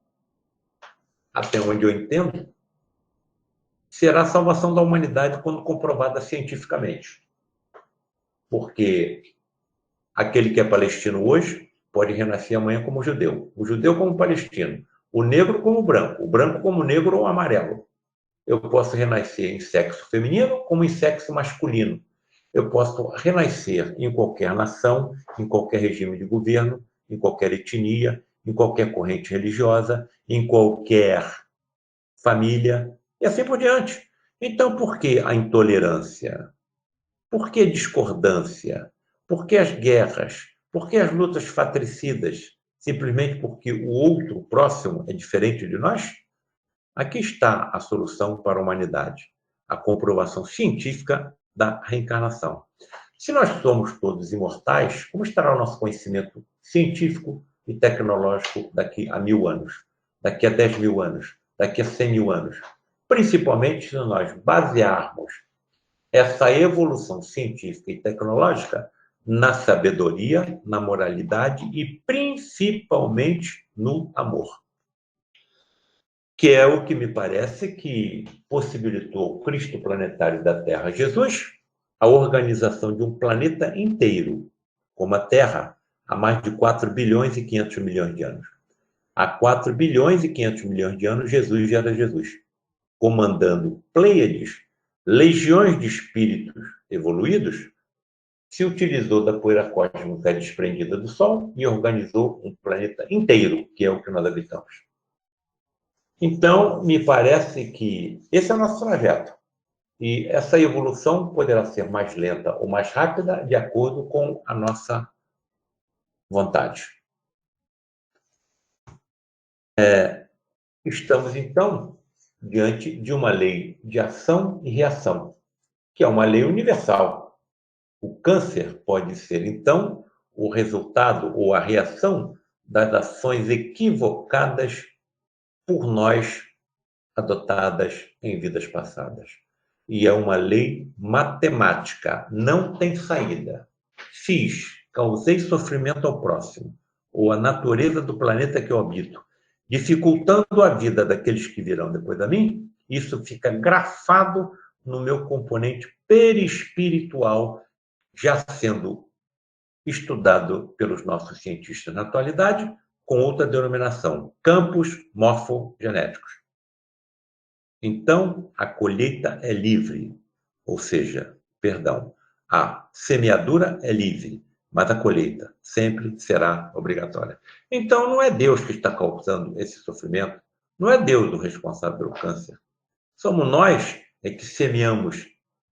até onde eu entendo, será a salvação da humanidade quando comprovada cientificamente. Porque aquele que é palestino hoje pode renascer amanhã como judeu, o judeu como palestino, o negro como o branco como negro ou amarelo. Eu posso renascer em sexo feminino como em sexo masculino. Eu posso renascer em qualquer nação, em qualquer regime de governo, em qualquer etnia, em qualquer corrente religiosa, em qualquer família, e assim por diante. Então, por que a intolerância? Por que a discordância? Por que as guerras? Por que as lutas fratricidas? Simplesmente porque o outro, o próximo, é diferente de nós? Aqui está a solução para a humanidade, a comprovação científica da reencarnação. Se nós somos todos imortais, como estará o nosso conhecimento científico e tecnológico daqui a 1000 anos, daqui a 10.000 anos, daqui a 100.000 anos? Principalmente se nós basearmos essa evolução científica e tecnológica na sabedoria, na moralidade e principalmente no amor. Que é o que me parece que possibilitou o Cristo planetário da Terra, Jesus, a organização de um planeta inteiro, como a Terra, há mais de 4 bilhões e 500 milhões de anos. Há 4 bilhões e 500 milhões de anos, Jesus já era Jesus, comandando Pleiades, legiões de espíritos evoluídos, se utilizou da poeira cósmica desprendida do Sol e organizou um planeta inteiro, que é o que nós habitamos. Então, me parece que esse é o nosso trajeto. E essa evolução poderá ser mais lenta ou mais rápida de acordo com a nossa vontade. Estamos, então, diante de uma lei de ação e reação, que é uma lei universal. O câncer pode ser, então, o resultado ou a reação das ações equivocadas por nós, adotadas em vidas passadas. E é uma lei matemática, não tem saída. Fiz, causei sofrimento ao próximo, ou à natureza do planeta que eu habito, dificultando a vida daqueles que virão depois de mim, isso fica grafado no meu componente perispiritual, já sendo estudado pelos nossos cientistas na atualidade, com outra denominação, campos morfogenéticos. Então, a colheita é livre, ou seja, perdão, a semeadura é livre, mas a colheita sempre será obrigatória. Então, não é Deus que está causando esse sofrimento, não é Deus o responsável pelo câncer. Somos nós que semeamos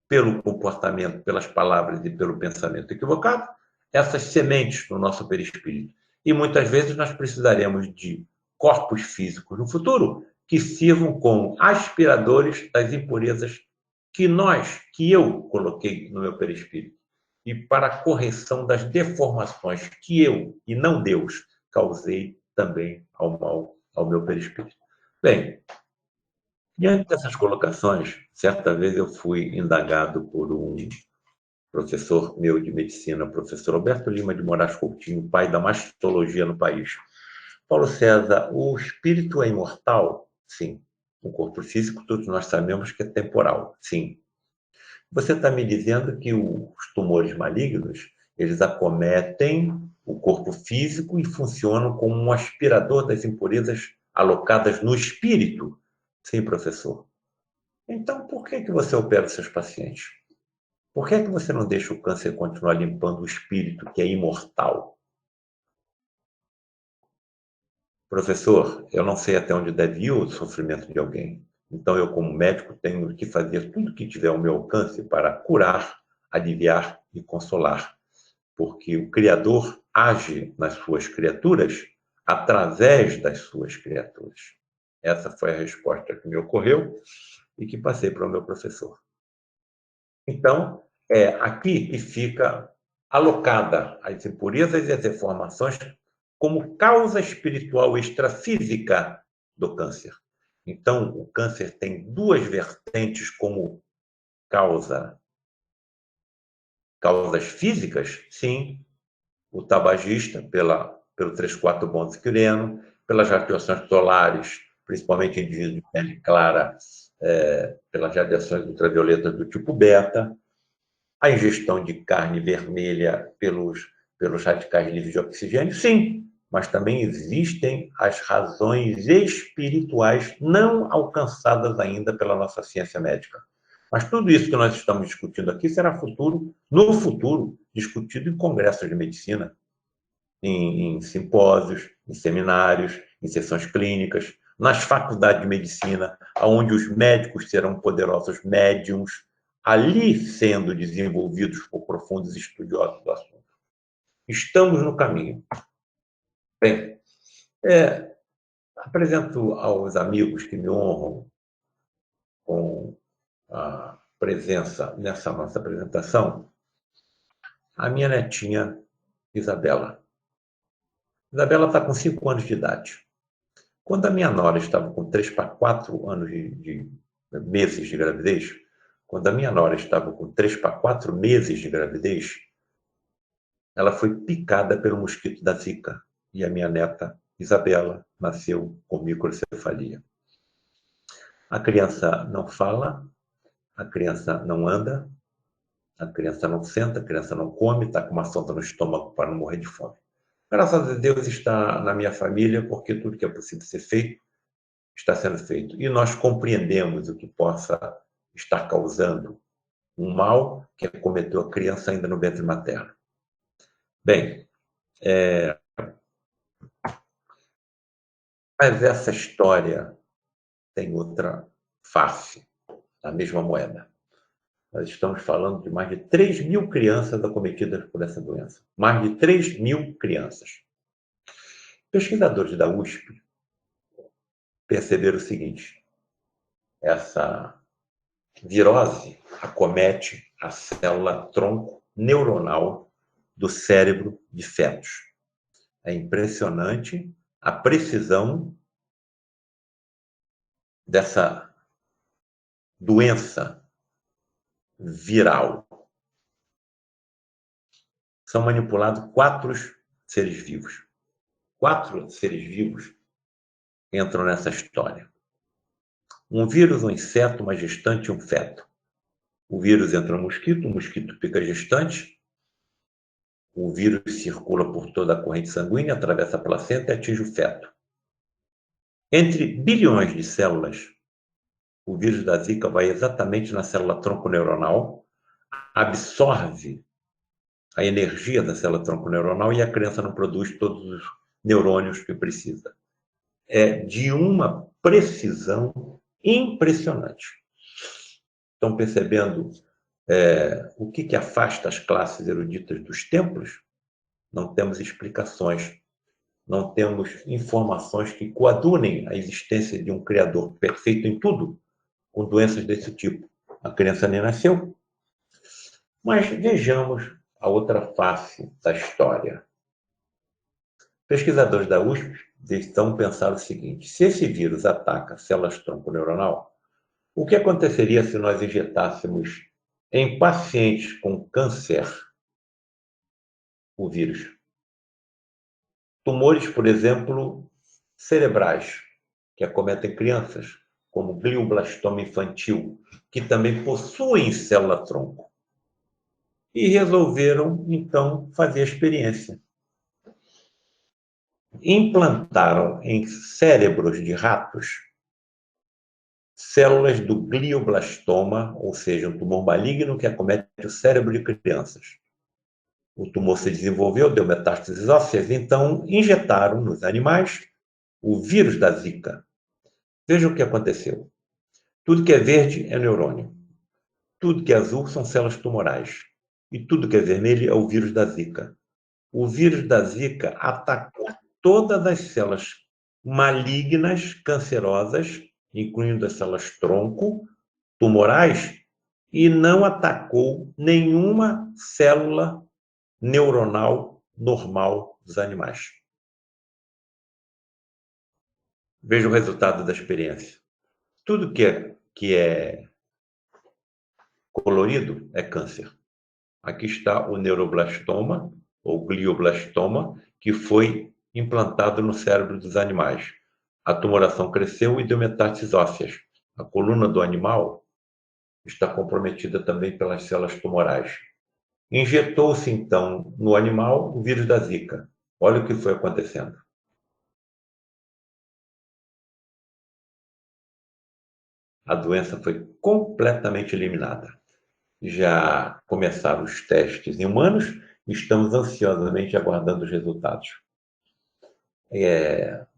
pelo comportamento, pelas palavras e pelo pensamento equivocado essas sementes no nosso perispírito. E muitas vezes nós precisaremos de corpos físicos no futuro que sirvam como aspiradores das impurezas que eu coloquei no meu perispírito. E para a correção das deformações que eu, e não Deus, causei também ao meu perispírito. Bem, diante dessas colocações, certa vez eu fui indagado por um professor meu de medicina, o professor Alberto Lima de Moraes Coutinho, pai da mastologia no país. Paulo César, o espírito é imortal? Sim. O corpo físico, todos nós sabemos que é temporal. Sim. Você está me dizendo que os tumores malignos, eles acometem o corpo físico e funcionam como um aspirador das impurezas alocadas no espírito? Sim, professor. Então, por que você opera os seus pacientes? Por que você não deixa o câncer continuar limpando o espírito, que é imortal? Professor, eu não sei até onde deve ir o sofrimento de alguém. Então, eu, como médico, tenho que fazer tudo que tiver ao meu alcance para curar, aliviar e consolar. Porque o Criador age nas suas criaturas através das suas criaturas. Essa foi a resposta que me ocorreu e que passei para o meu professor. Então, é aqui que fica alocada as impurezas e as deformações como causa espiritual extrafísica do câncer. Então, o câncer tem duas vertentes como causa. Causas físicas, sim, o tabagista, pelo 3,4-bond-quileno, pelas radiações solares, principalmente em indivíduos de pele clara, pelas radiações ultravioletas do tipo beta, a ingestão de carne vermelha pelos radicais livres de oxigênio, sim, mas também existem as razões espirituais não alcançadas ainda pela nossa ciência médica. Mas tudo isso que nós estamos discutindo aqui será no futuro, discutido em congressos de medicina, em simpósios, em seminários, em sessões clínicas, nas faculdades de medicina, onde os médicos serão poderosos médiums, ali sendo desenvolvidos por profundos estudiosos do assunto. Estamos no caminho. Bem, apresento aos amigos que me honram com a presença nessa nossa apresentação a minha netinha Isabela. Isabela está com 5 anos de idade. Quando a minha nora estava com 3 para 4 anos de meses de gravidez, quando a minha nora estava com 3 para 4 meses de gravidez, ela foi picada pelo mosquito da Zika. E a minha neta, Isabela, nasceu com microcefalia. A criança não fala, a criança não anda, a criança não senta, a criança não come, está com uma sonda no estômago para não morrer de fome. Graças a Deus está na minha família, porque tudo que é possível ser feito está sendo feito. E nós compreendemos o que possa estar causando um mal que acometeu a criança ainda no ventre materno. Bem, mas essa história tem outra face, a mesma moeda. Nós estamos falando de mais de 3 mil crianças acometidas por essa doença. Mais de 3 mil crianças. Pesquisadores da USP perceberam o seguinte: essa virose acomete a célula tronco neuronal do cérebro de fetos. É impressionante a precisão dessa doença viral. São manipulados 4 seres vivos. 4 seres vivos entram nessa história. Um vírus, um inseto, uma gestante e um feto. O vírus entra no mosquito, o mosquito fica gestante, o vírus circula por toda a corrente sanguínea, atravessa a placenta e atinge o feto. Entre bilhões de células, o vírus da Zika vai exatamente na célula tronco neuronal, absorve a energia da célula tronco neuronal e a criança não produz todos os neurônios que precisa. É de uma precisão impressionante. Estão percebendo o que afasta as classes eruditas dos templos? Não temos explicações, não temos informações que coadunem a existência de um Criador perfeito em tudo, com doenças desse tipo. A criança nem nasceu. Mas vejamos a outra face da história. Pesquisadores da USP estão pensando o seguinte: se esse vírus ataca células tronco neuronal, o que aconteceria se nós injetássemos em pacientes com câncer o vírus? Tumores, por exemplo, cerebrais, que acometem crianças, como glioblastoma infantil, que também possuem célula-tronco. E resolveram, então, fazer a experiência. Implantaram em cérebros de ratos células do glioblastoma, ou seja, um tumor maligno que acomete o cérebro de crianças. O tumor se desenvolveu, deu metástases ósseas, então injetaram nos animais o vírus da Zika. Veja o que aconteceu. Tudo que é verde é neurônio. Tudo que é azul são células tumorais. E tudo que é vermelho é o vírus da Zika. O vírus da Zika atacou todas as células malignas, cancerosas, incluindo as células tronco, tumorais, e não atacou nenhuma célula neuronal normal dos animais. Veja o resultado da experiência. Tudo que é colorido é câncer. Aqui está o neuroblastoma, ou glioblastoma, que foi implantado no cérebro dos animais. A tumoração cresceu e deu metástases ósseas. A coluna do animal está comprometida também pelas células tumorais. Injetou-se, então, no animal o vírus da Zika. Olha o que foi acontecendo. A doença foi completamente eliminada. Já começaram os testes em humanos e estamos ansiosamente aguardando os resultados.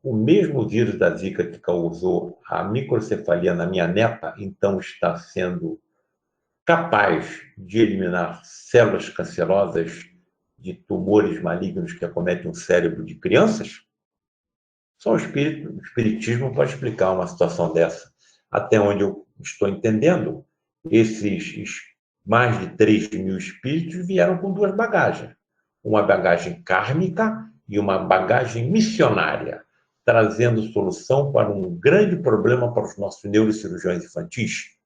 O mesmo vírus da Zika que causou a microcefalia na minha neta, então está sendo capaz de eliminar células cancerosas de tumores malignos que acometem o cérebro de crianças? Só o espiritismo pode explicar uma situação dessa. Até onde eu estou entendendo, esses mais de 3 mil espíritos vieram com 2 bagagens. Uma bagagem kármica e uma bagagem missionária, trazendo solução para um grande problema para os nossos neurocirurgiões infantis,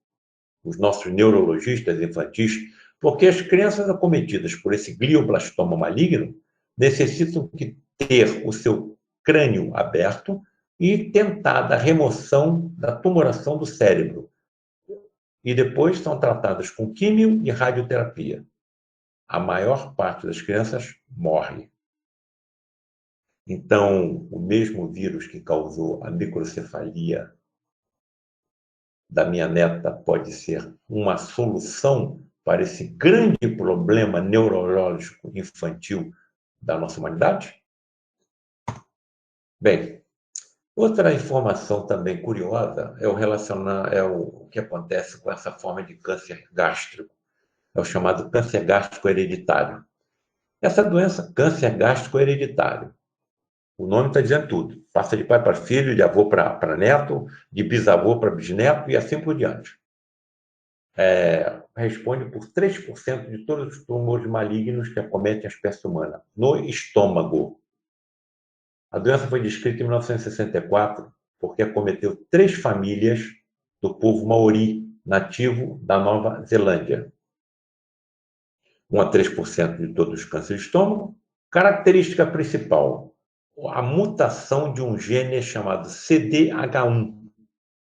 os nossos neurologistas infantis, porque as crianças acometidas por esse glioblastoma maligno necessitam ter o seu crânio aberto e tentar a remoção da tumoração do cérebro. E depois são tratadas com químio e radioterapia. A maior parte das crianças morre. Então, o mesmo vírus que causou a microcefalia da minha neta pode ser uma solução para esse grande problema neurológico infantil da nossa humanidade? Bem, outra informação também curiosa é o que acontece com essa forma de câncer gástrico, é o chamado câncer gástrico hereditário. Essa doença, câncer gástrico hereditário, o nome está dizendo tudo. Passa de pai para filho, de avô para neto, de bisavô para bisneto e assim por diante. Responde por 3% de todos os tumores malignos que acometem a espécie humana, no estômago. A doença foi descrita em 1964 porque acometeu 3 famílias do povo maori, nativo da Nova Zelândia. 1 a 3% de todos os cânceres de estômago. Característica principal, a mutação de um gene chamado CDH1,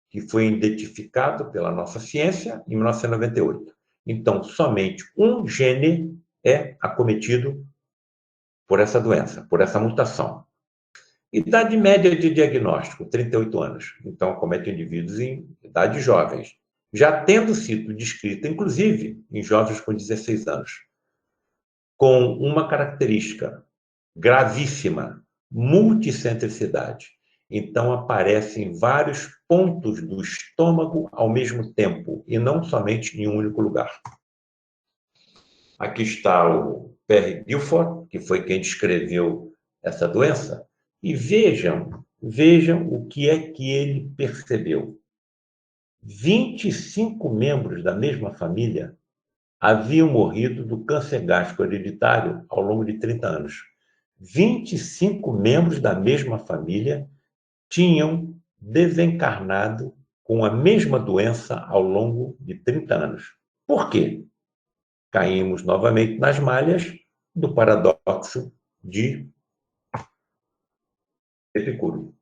que foi identificado pela nossa ciência em 1998. Então, somente um gene é acometido por essa doença, por essa mutação. Idade média de diagnóstico, 38 anos. Então, acomete indivíduos em idades jovens, já tendo sido descrita, inclusive, em jovens com 16 anos, com uma característica gravíssima, multicentricidade. Então, aparece em vários pontos do estômago ao mesmo tempo, e não somente em um único lugar. Aqui está o Perry Guilford, que foi quem descreveu essa doença, e vejam o que é que ele percebeu. 25 membros da mesma família haviam morrido do câncer gástrico hereditário ao longo de 30 anos. 25 membros da mesma família tinham desencarnado com a mesma doença ao longo de 30 anos. Por quê? Caímos novamente nas malhas do paradoxo de Epicuro.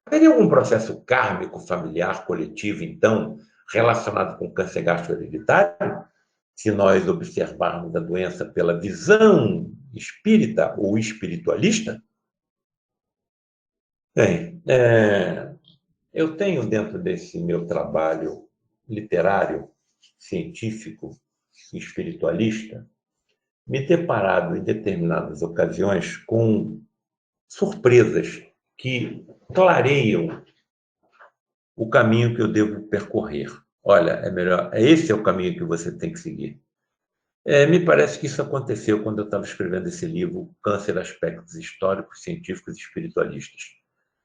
Haveria algum processo kármico, familiar, coletivo, então, relacionado com câncer gástrico hereditário? Se nós observarmos a doença pela visão espírita ou espiritualista? Bem, eu tenho dentro desse meu trabalho literário, científico e espiritualista, me deparado em determinadas ocasiões com surpresas que clareiam o caminho que eu devo percorrer. Olha, é melhor, esse é o caminho que você tem que seguir. Me parece que isso aconteceu quando eu estava escrevendo esse livro, Câncer, Aspectos Históricos, Científicos e Espiritualistas.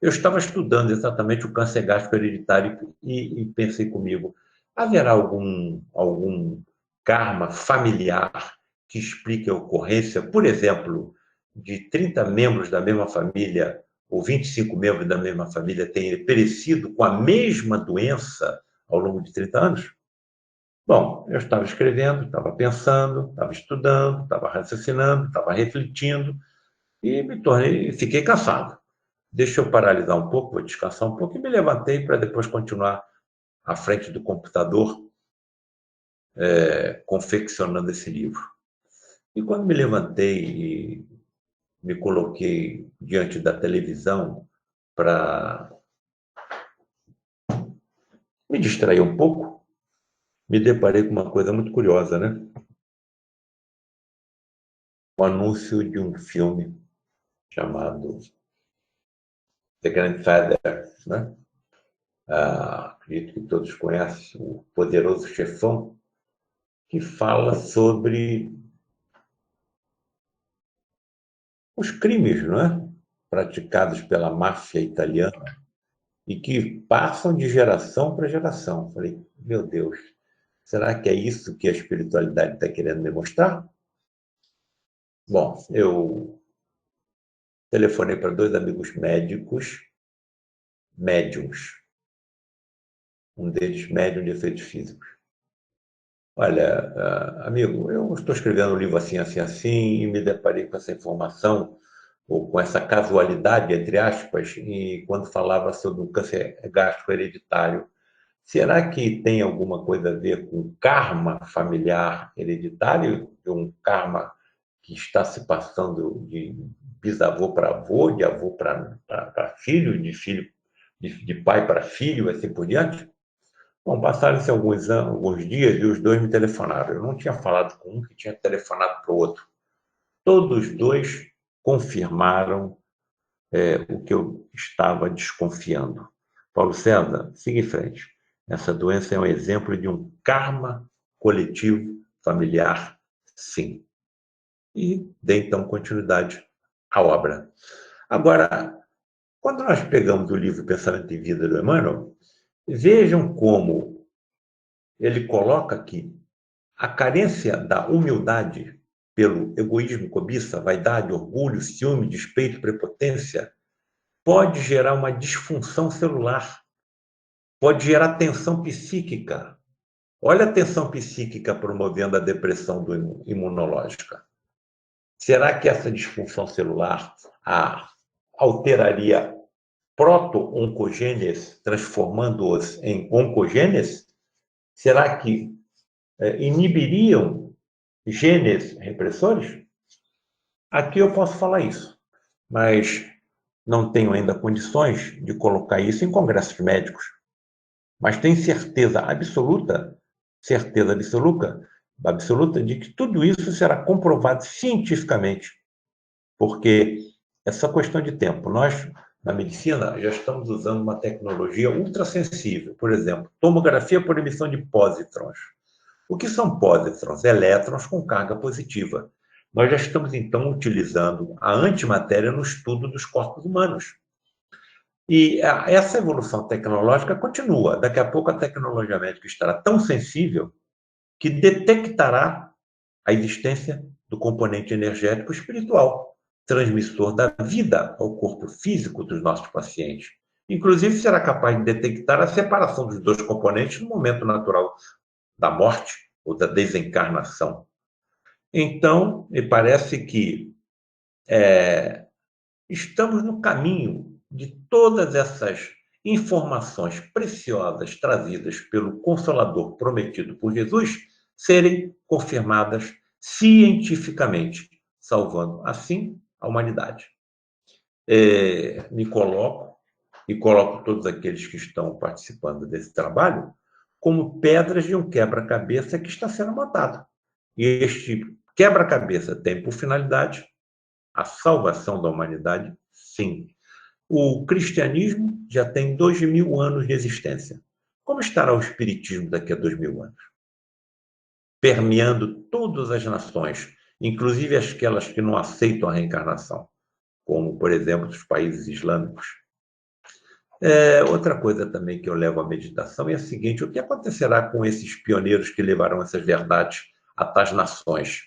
Eu estava estudando exatamente o câncer gástrico hereditário e pensei comigo, haverá algum karma familiar que explique a ocorrência, por exemplo, de 30 membros da mesma família ou 25 membros da mesma família terem perecido com a mesma doença ao longo de 30 anos? Bom, eu estava escrevendo, estava pensando, estava estudando, estava raciocinando, estava refletindo e fiquei cansado. Deixa eu paralisar um pouco, vou descansar um pouco e me levantei para depois continuar à frente do computador confeccionando esse livro. E quando me levantei e me coloquei diante da televisão para me distrair um pouco, me deparei com uma coisa muito curiosa, né? O anúncio de um filme chamado The Grandfather, né? Acredito que todos conhecem, o Poderoso Chefão, que fala sobre os crimes, não é? Praticados pela máfia italiana e que passam de geração para geração. Falei, meu Deus, será que é isso que a espiritualidade está querendo me mostrar? Bom, eu telefonei para 2 amigos médicos, médiums. Um deles médium de efeitos físicos. Olha, amigo, eu estou escrevendo um livro assim, assim, assim, e me deparei com essa informação, ou com essa casualidade, entre aspas, e quando falava sobre o câncer gástrico hereditário. Será que tem alguma coisa a ver com karma familiar hereditário? Um karma que está se passando de bisavô para avô, de avô para filho, de pai para filho, assim por diante? Bom, passaram-se alguns dias e os 2 me telefonaram. Eu não tinha falado com um que tinha telefonado para o outro. Todos os 2 confirmaram o que eu estava desconfiando. Paulo César, siga em frente. Essa doença é um exemplo de um karma coletivo familiar, sim. E dei, então, continuidade à obra. Agora, quando nós pegamos o livro Pensamento em Vida do Emmanuel, vejam como ele coloca aqui a carência da humildade pelo egoísmo, cobiça, vaidade, orgulho, ciúme, despeito, prepotência, pode gerar uma disfunção celular, pode gerar tensão psíquica. Olha a tensão psíquica promovendo a depressão imunológica. Será que essa disfunção celular alteraria proto-oncogenes, transformando-os em oncogenes? Será que inibiriam genes repressores? Aqui eu posso falar isso, mas não tenho ainda condições de colocar isso em congressos médicos. Mas tenho certeza absoluta de que tudo isso será comprovado cientificamente, porque é só questão de tempo. Nós, na medicina, já estamos usando uma tecnologia ultrassensível, por exemplo, tomografia por emissão de pósitrons. O que são pósitrons? Elétrons com carga positiva. Nós já estamos, então, utilizando a antimatéria no estudo dos corpos humanos. E essa evolução tecnológica continua. Daqui a pouco a tecnologia médica estará tão sensível que detectará a existência do componente energético espiritual, transmissor da vida ao corpo físico dos nossos pacientes. Inclusive, será capaz de detectar a separação dos dois componentes no momento natural da morte ou da desencarnação. Então, me parece que estamos no caminho de todas essas informações preciosas trazidas pelo Consolador prometido por Jesus serem confirmadas cientificamente, salvando assim a humanidade. Me coloco e coloco todos aqueles que estão participando desse trabalho como pedras de um quebra-cabeça que está sendo montado. E este quebra-cabeça tem por finalidade a salvação da humanidade, sim. O cristianismo já tem 2000 anos de existência. Como estará o espiritismo daqui a 2000 anos? Permeando todas as nações, inclusive aquelas que não aceitam a reencarnação, como, por exemplo, os países islâmicos. Outra coisa também que eu levo à meditação é a seguinte: o que acontecerá com esses pioneiros que levarão essas verdades a tais nações?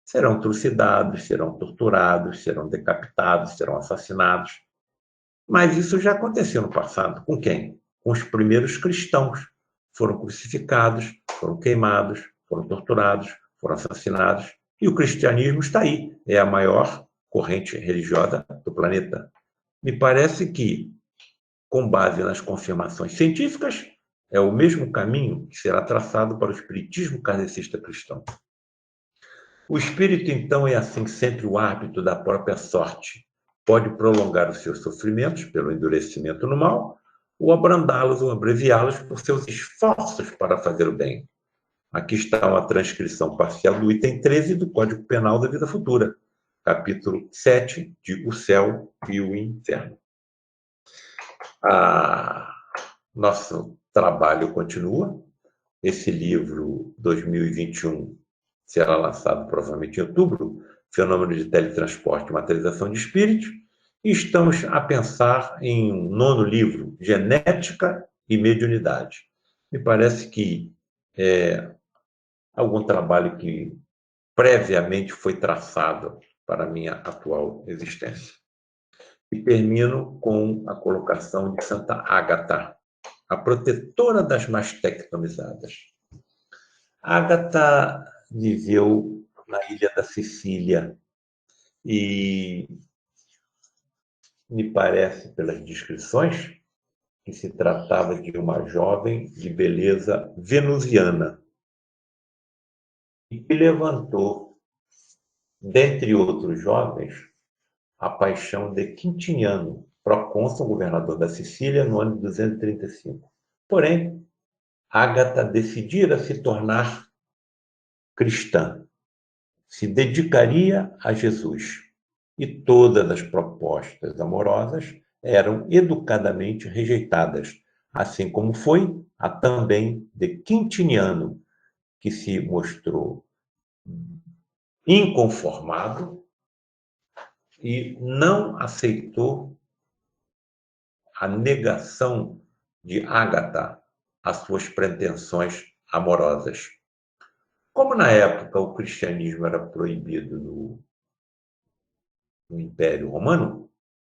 Serão trucidados, serão torturados, serão decapitados, serão assassinados. Mas isso já aconteceu no passado. Com quem? Com os primeiros cristãos. Foram crucificados, foram queimados, foram torturados, foram assassinados. E o cristianismo está aí. É a maior corrente religiosa do planeta. Me parece que, com base nas confirmações científicas, é o mesmo caminho que será traçado para o espiritismo kardecista cristão. O espírito, então, é assim sempre o árbitro da própria sorte. Pode prolongar os seus sofrimentos pelo endurecimento no mal, ou abrandá-los ou abreviá-los por seus esforços para fazer o bem. Aqui está uma transcrição parcial do item 13 do Código Penal da Vida Futura, capítulo 7, de O Céu e o Inferno. Nosso trabalho continua. Esse livro, 2021, será lançado provavelmente em outubro, Fenômeno de Teletransporte e Materialização de Espíritos, e estamos a pensar em um nono livro, Genética e Mediunidade. Me parece que algum trabalho que previamente foi traçado para a minha atual existência. E termino com a colocação de Santa Ágata, a protetora das mastectomizadas. Ágata viveu na ilha da Sicília e me parece, pelas descrições, que se tratava de uma jovem de beleza venusiana e que levantou, dentre outros jovens, a paixão de Quintiniano, procônsul governador da Sicília, no ano de 235. Porém, Ágata decidira se tornar cristã, se dedicaria a Jesus. E todas as propostas amorosas eram educadamente rejeitadas, assim como foi a também de Quintiniano, que se mostrou inconformado e não aceitou a negação de Ágata às suas pretensões amorosas. Como na época o cristianismo era proibido no Império Romano,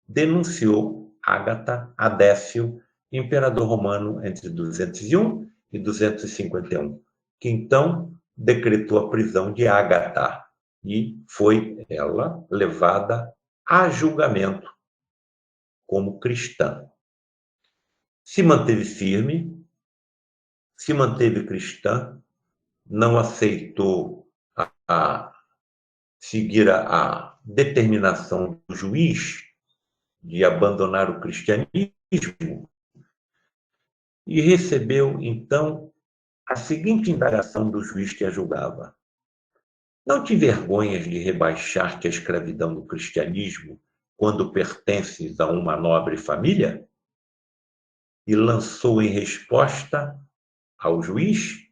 denunciou Ágata a Décio, imperador romano entre 201 e 251, que então decretou a prisão de Ágata e foi ela levada a julgamento como cristã. Se manteve firme, se manteve cristã, não aceitou a seguir a determinação do juiz de abandonar o cristianismo e recebeu, então, a seguinte indagação do juiz que a julgava: não te envergonhas de rebaixar-te à escravidão do cristianismo quando pertences a uma nobre família? E lançou em resposta ao juiz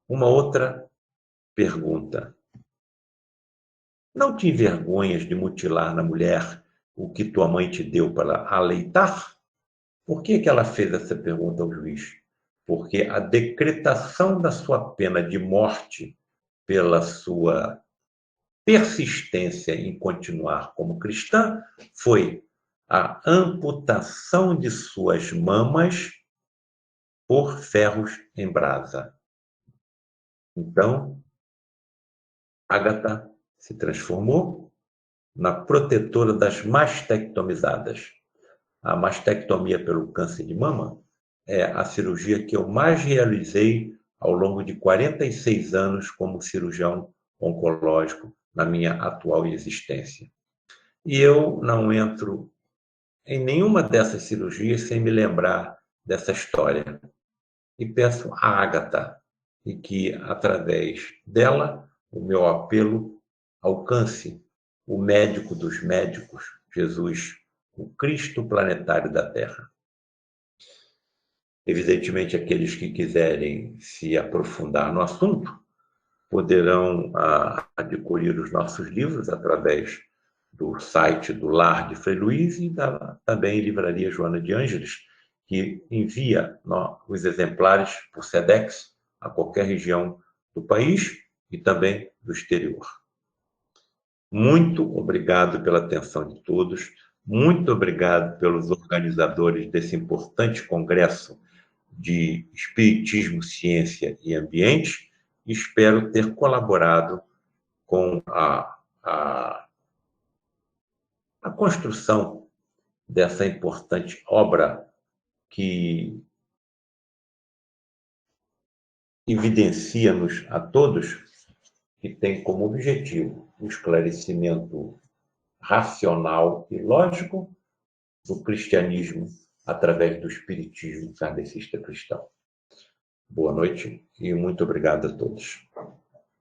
uma outra pergunta: não te envergonhas de mutilar na mulher o que tua mãe te deu para aleitar? Por que ela fez essa pergunta ao juiz? Porque a decretação da sua pena de morte pela sua persistência em continuar como cristã foi a amputação de suas mamas por ferros em brasa. Então, Ágata se transformou na protetora das mastectomizadas. A mastectomia pelo câncer de mama é a cirurgia que eu mais realizei ao longo de 46 anos como cirurgião oncológico na minha atual existência. E eu não entro em nenhuma dessas cirurgias sem me lembrar dessa história. E peço a Ágata e que, através dela, o meu apelo alcance o médico dos médicos, Jesus, o Cristo planetário da Terra. Evidentemente, aqueles que quiserem se aprofundar no assunto poderão adquirir os nossos livros através do site do Lar de Frei Luís e também Livraria Joana de Ângeles, que envia os exemplares por SEDEX a qualquer região do país e também do exterior. Muito obrigado pela atenção de todos, muito obrigado pelos organizadores desse importante congresso de Espiritismo, Ciência e Ambiente. Espero ter colaborado com a construção dessa importante obra que evidencia-nos a todos que tem como objetivo o esclarecimento racional e lógico do cristianismo através do espiritismo kardecista cristão. Boa noite e muito obrigado a todos.